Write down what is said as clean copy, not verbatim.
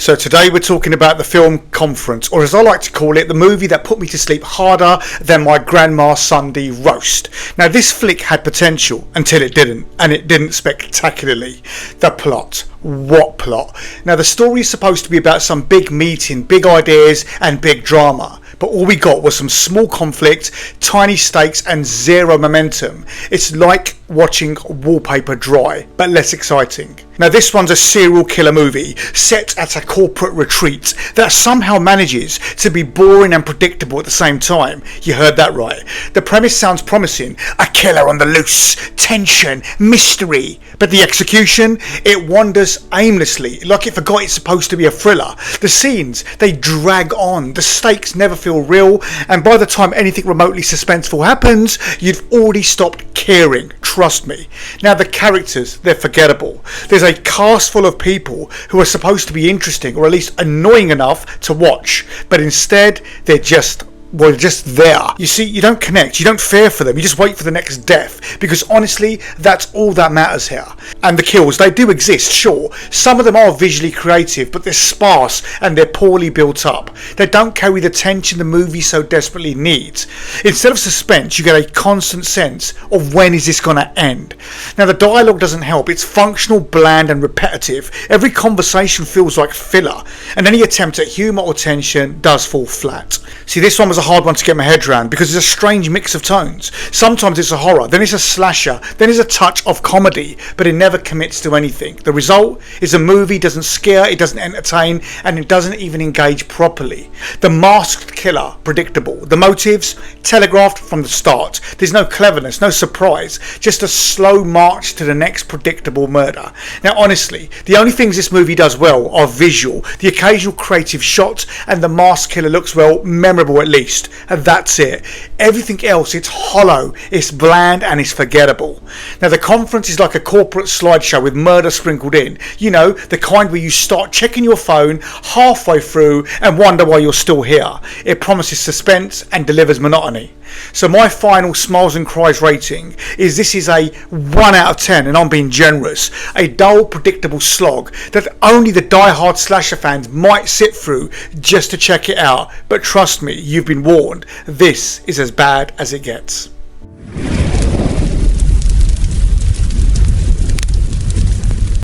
So today we're talking about the film Conference, or as I like to call it, the movie that put me to sleep harder than my grandma's Sunday roast. Now this flick had potential until it didn't, and it didn't spectacularly. The plot. What plot? Now the story is supposed to be about some big meeting, big ideas and big drama. But all we got was some small conflict, tiny stakes and zero momentum. It's like watching wallpaper dry, but less exciting. Now this one's a serial killer movie set at a corporate retreat that somehow manages to be boring and predictable at the same time. You heard that right. The premise sounds promising. A killer on the loose, tension, mystery. But the execution, it wanders aimlessly, like it forgot it's supposed to be a thriller. The scenes, they drag on. The stakes never feel real, and by the time anything remotely suspenseful happens, you've already stopped caring. Trust me. Now the characters, they're forgettable. There's a cast full of people who are supposed to be interesting or at least annoying enough to watch, but instead they're just there. You see, you don't connect, you don't fear for them, you just wait for the next death, because honestly, that's all that matters here. And the kills, they do exist, sure. Some of them are visually creative, but they're sparse and they're poorly built up. They don't carry the tension the movie so desperately needs. Instead of suspense, you get a constant sense of when is this going to end. Now the dialogue doesn't help, it's functional, bland and repetitive. Every conversation feels like filler, and any attempt at humour or tension does fall flat. See, this one was a hard one to get my head around because it's a strange mix of tones. Sometimes it's a horror, then it's a slasher, then it's a touch of comedy, but it never commits to anything. The result is a movie doesn't scare, it doesn't entertain, and it doesn't even engage properly. The masked killer, predictable. The motives, telegraphed from the start. There's no cleverness, no surprise, just a slow march to the next predictable murder. Now honestly, the only things this movie does well are visual, the occasional creative shot, and the masked killer looks, well, memorable at least. And that's it. Everything else, it's hollow, it's bland and it's forgettable. Now the Conference is like a corporate slideshow with murder sprinkled in. You know, the kind where you start checking your phone halfway through and wonder why you're still here. It promises suspense and delivers monotony. So my final Smiles and Cries rating is this is a 1 out of 10, and I'm being generous. A dull, predictable slog that only the die-hard slasher fans might sit through just to check it out. But trust me, you've been warned. This is as bad as it gets.